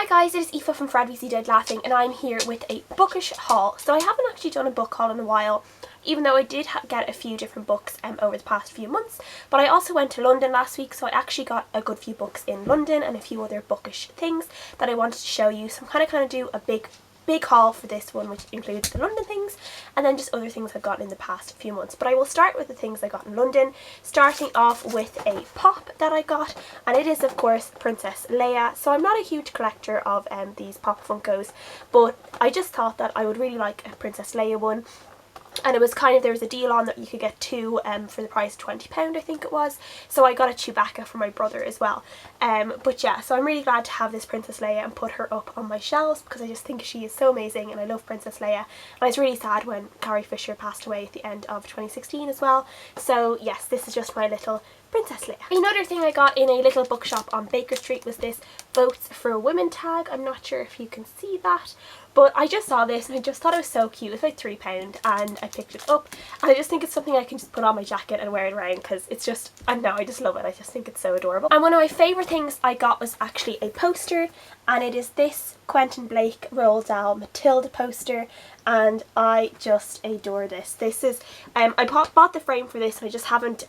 Hi guys, it is Aoife from Fred We See Dead Laughing, and I'm here with a bookish haul. So I haven't actually done a book haul in a while, even though I did get a few different books over the past few months. But I also went to London last week, so I actually got a good few books in London and a few other bookish things that I wanted to show you. So I'm kind of do a big haul for this one, which includes the London things and then just other things I've gotten in the past few months. But I will start with the things I got in London, starting off with a pop that I got, and it is of course Princess Leia. So I'm not a huge collector of these pop Funkos, but I just thought that I would really like a Princess Leia one. And it was there was a deal on that you could get two for the price of £20, I think it was. So I got a Chewbacca for my brother as well. But yeah, so I'm really glad to have this Princess Leia and put her up on my shelves because I just think she is so amazing and I love Princess Leia. And I was really sad when Carrie Fisher passed away at the end of 2016 as well. So yes, this is just my little Princess Leia. Another thing I got in a little bookshop on Baker Street was this Votes for Women tag. I'm not sure if you can see that, but I just saw this and I just thought it was so cute. It was like £3 and I picked it up, and I just think it's something I can just put on my jacket and wear it around because it's just, I don't know, I just love it. I just think it's so adorable. And one of my favourite things I got was actually a poster, and it is this Quentin Blake Roald Dahl Matilda poster, and I just adore this. This is, I bought the frame for this and I just haven't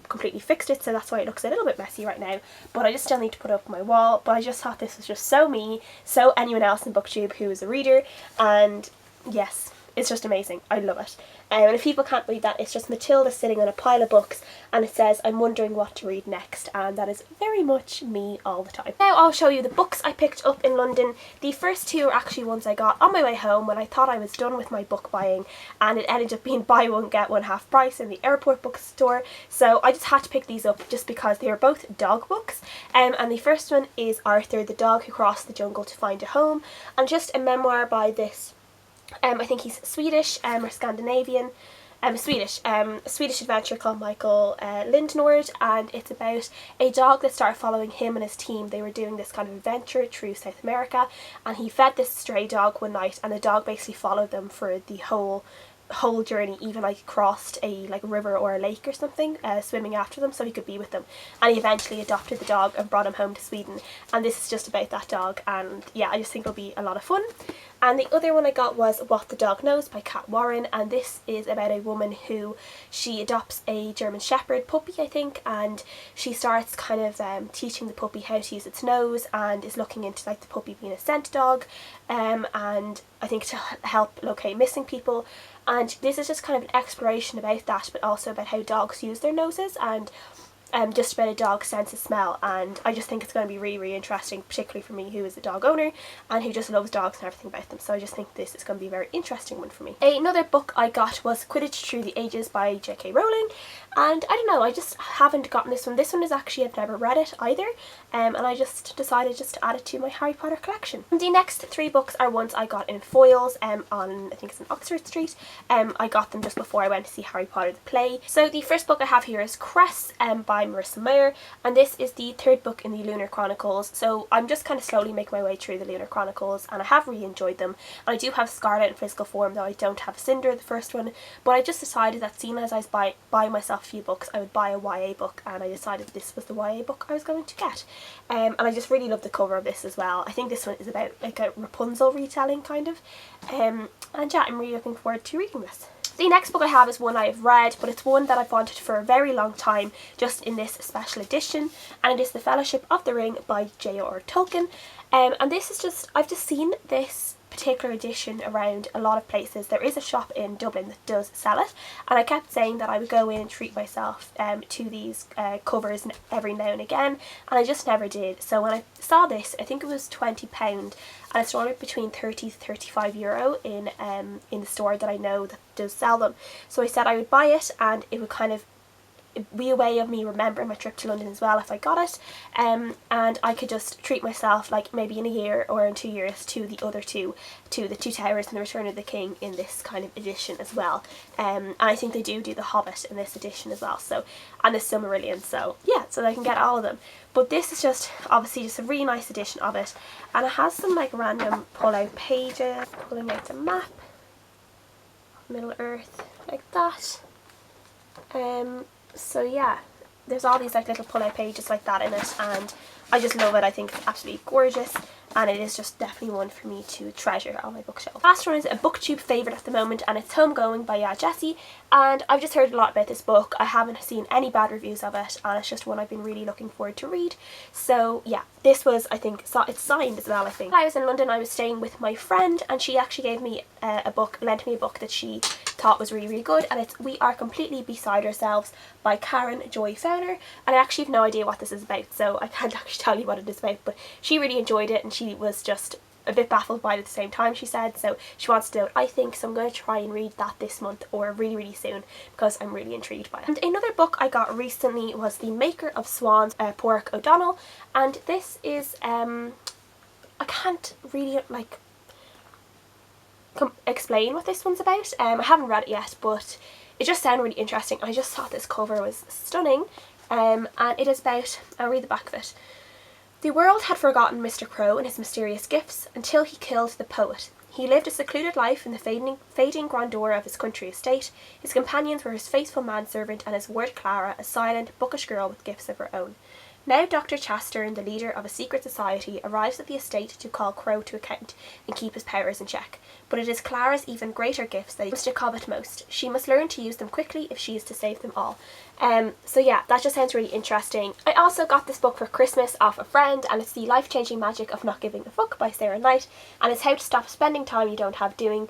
completely fixed it, so that's why it looks a little bit messy right now, but I just still need to put it up on my wall. But I just thought this was just so me, so anyone else in BookTube who is a reader, and yes, it's just amazing. I love it. And if people can't read that, it's just Matilda sitting on a pile of books and it says, "I'm wondering what to read next," and that is very much me all the time. Now I'll show you the books I picked up in London. The first two are actually ones I got on my way home when I thought I was done with my book buying, and it ended up being buy one get one half price in the airport bookstore, so I just had to pick these up just because they are both dog books. And the first one is Arthur, the dog who crossed the jungle to find a home, and just a memoir by this I think he's Swedish or Scandinavian, Swedish adventurer called Michael Lindnord, and it's about a dog that started following him and his team. They were doing this kind of adventure through South America, and he fed this stray dog one night, and the dog basically followed them for the whole journey, even like crossed a river or a lake or something, swimming after them so he could be with them, and he eventually adopted the dog and brought him home to Sweden, and this is just about that dog. And yeah, I just think it'll be a lot of fun. And the other one I got was What the Dog Knows by Kat Warren, and this is about a woman who, she adopts a German Shepherd puppy, I think, and she starts kind of teaching the puppy how to use its nose, and is looking into the puppy being a scent dog, and I think to help locate missing people. And this is just kind of an exploration about that, but also about how dogs use their noses, and just about a dog's sense of smell. And I just think it's going to be really, really interesting, particularly for me who is a dog owner and who just loves dogs and everything about them. So I just think this is going to be a very interesting one for me. Another book I got was Quidditch Through the Ages by J.K. Rowling, and I don't know, I just haven't gotten this one. This one is actually, I've never read it either, and I just decided just to add it to my Harry Potter collection. The next three books are ones I got in foils on, I think it's in Oxford Street. I got them just before I went to see Harry Potter the play. So the first book I have here is Cress by Marissa Meyer, and this is the third book in the Lunar Chronicles. So I'm just kind of slowly making my way through the Lunar Chronicles, and I have really enjoyed them. And I do have Scarlet in physical form, though I don't have Cinder, the first one, but I just decided that seeing as I was buying myself a few books, I would buy a YA book, and I decided this was the YA book I was going to get. And I just really love the cover of this as well. I think this one is about like a Rapunzel retelling kind of, and yeah, I'm really looking forward to reading this. The next book I have is one I have read, but it's one that I've wanted for a very long time, just in this special edition, and it is The Fellowship of the Ring by J.R.R. Tolkien. And this is just, I've just seen this particular edition around a lot of places. There is a shop in Dublin that does sell it, and I kept saying that I would go in and treat myself to these covers every now and again, and I just never did. So when I saw this, I think it was £20, and it's ordered between €30 to €35 in the store that I know that does sell them. So I said I would buy it, and it would kind of be a way of me remembering my trip to London as well if I got it, and I could just treat myself like maybe in a year or in 2 years to the other two, to the Two Towers and the Return of the King in this kind of edition as well. And I think they do The Hobbit in this edition as well, so, and the Silmarillion, so yeah, so I can get all of them. But this is just obviously just a really nice edition of it, and it has some random pull out pages, pulling out the map, Middle Earth like that. So yeah, there's all these little pull out pages like that in it, and I just love it. I think it's absolutely gorgeous. and it is just definitely one for me to treasure on my bookshelf. Last one is a booktube favourite at the moment, and it's Homegoing by Ya Jessie, and I've just heard a lot about this book. I haven't seen any bad reviews of it, and it's just one I've been really looking forward to read. So yeah, this was, I think, it's signed as well, I think. When I was in London, I was staying with my friend, and she actually gave me lent me a book that she thought was really, really good, and it's We Are Completely Beside Ourselves by Karen Joy Fowler, and I actually have no idea what this is about, so I can't actually tell you what it is about, but she really enjoyed it, and she was just a bit baffled by it at the same time, she said, so she wants to do it, I think, so I'm going to try and read that this month or really, really soon, because I'm really intrigued by it. And another book I got recently was The Maker of Swans, Pádraig O'Donnell, and this is, I can't really, explain what this one's about. I haven't read it yet, but it just sounded really interesting. I just thought this cover was stunning, and it is about, I'll read the back of it. The world had forgotten Mr. Crow and his mysterious gifts until he killed the poet. He lived a secluded life in the fading grandeur of his country estate. His companions were his faithful manservant and his ward Clara, a silent, bookish girl with gifts of her own. Now Dr. Chastern, the leader of a secret society, arrives at the estate to call Crow to account and keep his powers in check. But it is Clara's even greater gifts that he wants to covet most. She must learn to use them quickly if she is to save them all. So yeah, that just sounds really interesting. I also got this book for Christmas off a friend, and it's The Life-Changing Magic of Not Giving a Fuck by Sarah Knight, and it's how to stop spending time you don't have doing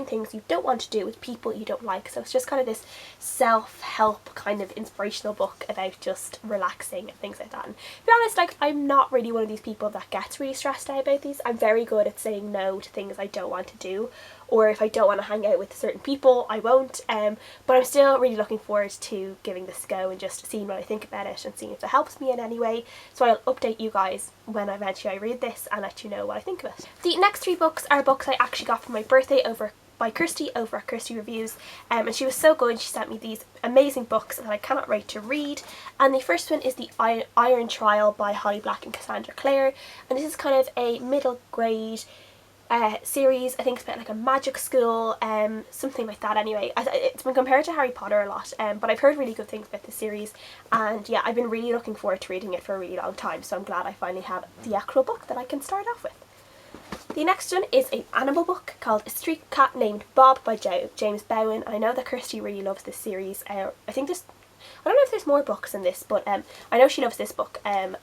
things you don't want to do with people you don't like. So it's just kind of this self-help kind of inspirational book about just relaxing and things like that. And to be honest, I'm not really one of these people that gets really stressed out about these. I'm very good at saying no to things I don't want to do, or if I don't want to hang out with certain people, I won't. But I'm still really looking forward to giving this a go and just seeing what I think about it and seeing if it helps me in any way. So I'll update you guys when eventually I read this and let you know what I think of it. The next 3 books are books I actually got for my birthday by Kirsty over at Kirsty Reviews, and she was so good. She sent me these amazing books that I cannot wait to read, and the first one is The Iron Trial by Holly Black and Cassandra Clare, and this is kind of a middle grade series. I think it's about like a magic school, something like that anyway. It's been compared to Harry Potter a lot, but I've heard really good things about this series, and yeah, I've been really looking forward to reading it for a really long time, so I'm glad I finally have the actual book that I can start off with. The next one is an animal book called A Street Cat Named Bob by James Bowen. I know that Kirsty really loves this series. I don't know if there's more books in this, but I know she loves this book, and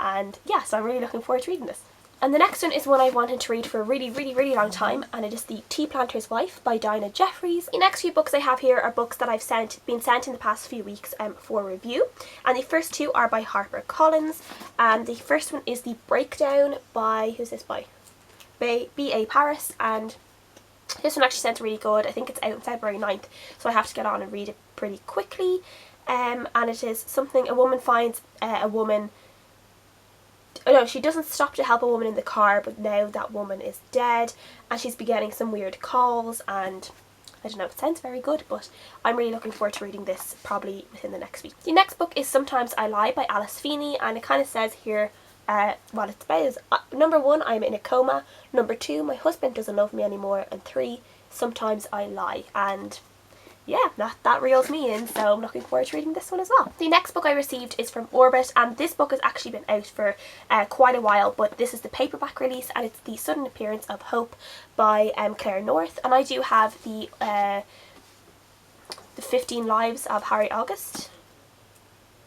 yeah, so I'm really looking forward to reading this. And the next one is one I've wanted to read for a really, really, really long time, and it is The Tea Planter's Wife by Dinah Jeffries. The next few books I have here are books that I've been sent in the past few weeks for review, and the first 2 are by HarperCollins, and the first one is The Breakdown by, who's this by? B.A. Paris, and this one actually sounds really good. I think it's out on February 9th, so I have to get on and read it pretty quickly, and it is something, a woman finds a woman. Oh no, she doesn't stop to help a woman in the car, but now that woman is dead and she's been getting some weird calls, and I don't know, it sounds very good, but I'm really looking forward to reading this probably within the next week. The next book is Sometimes I Lie by Alice Feeney, and it kind of says here what it's about is number 1, I'm in a coma, number 2, my husband doesn't love me anymore, and 3, sometimes I lie. And yeah, that reels me in, so I'm looking forward to reading this one as well. The next book I received is from Orbit, and this book has actually been out for quite a while, but this is the paperback release, and it's The Sudden Appearance of Hope by Claire North, and I do have the 15 Lives of Harry August.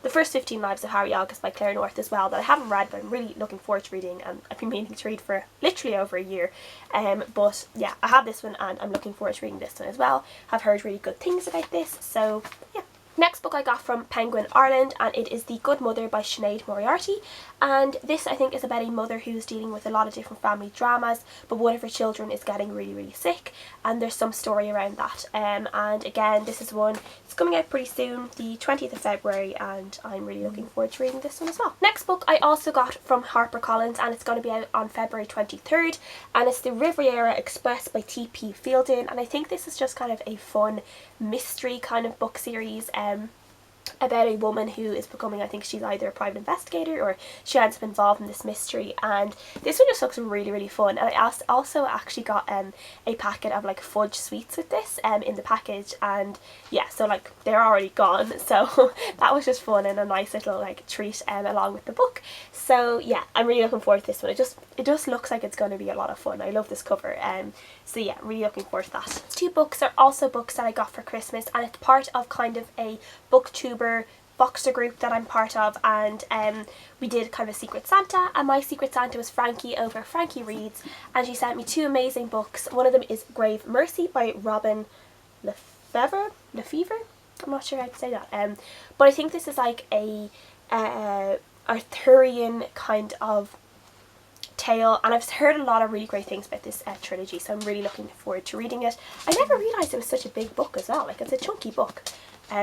The first 15 Lives of Harry August by Claire North as well, that I haven't read, but I'm really looking forward to reading, and I've been meaning to read for literally over a year. But yeah, I have this one and I'm looking forward to reading this one as well. I've heard really good things about this, so yeah. Next book I got from Penguin Ireland, and it is The Good Mother by Sinead Moriarty, and this I think is about a mother who's dealing with a lot of different family dramas, but one of her children is getting really, really sick, and there's some story around that. And again, this is one, it's coming out pretty soon, the 20th of February, and I'm really looking forward to reading this one as well. Next book I also got from HarperCollins, and it's going to be out on February 23rd, and it's The Riviera Express by T.P. Fielding, and I think this is just kind of a fun mystery kind of book series. about a woman who is becoming, I think she's either a private investigator or she ends up involved in this mystery, and this one just looks really, really fun. And I also actually got a packet of like fudge sweets with this in the package, and yeah, so like they're already gone, so that was just fun and a nice little like treat along with the book. So yeah, I'm really looking forward to this one. It just looks like it's going to be a lot of fun. I love this cover, so yeah, really looking forward to that. These two books are also books that I got for Christmas, and it's part of kind of a booktuber Boxer group that I'm part of, and we did kind of a Secret Santa, and my Secret Santa was Frankie over Frankie Reads, and she sent me two amazing books. One of them is Grave Mercy by Robin Lefevre. I'm not sure how to say that, but I think this is like a Arthurian kind of tale, and I've heard a lot of really great things about this trilogy, so I'm really looking forward to reading it. I never realised it was such a big book as well, like it's a chunky book.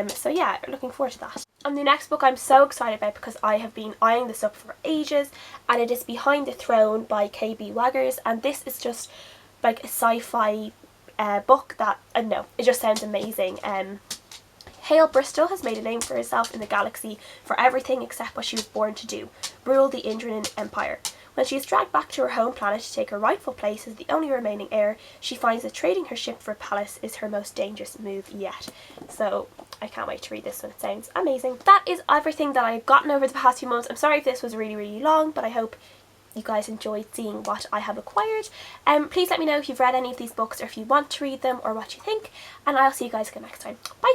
So yeah, looking forward to that. And the next book I'm so excited about because I have been eyeing this up for ages, and it is Behind the Throne by K.B. Waggers, and this is just like a sci-fi book that, I don't know, it just sounds amazing. Hale Bristol has made a name for herself in the galaxy for everything except what she was born to do, rule the Indrian Empire. When she is dragged back to her home planet to take her rightful place as the only remaining heir, she finds that trading her ship for Pallas is her most dangerous move yet. So I can't wait to read this one. It sounds amazing. That is everything that I've gotten over the past few months. I'm sorry if this was really, really long, but I hope you guys enjoyed seeing what I have acquired. Please let me know if you've read any of these books or if you want to read them or what you think, and I'll see you guys again next time. Bye!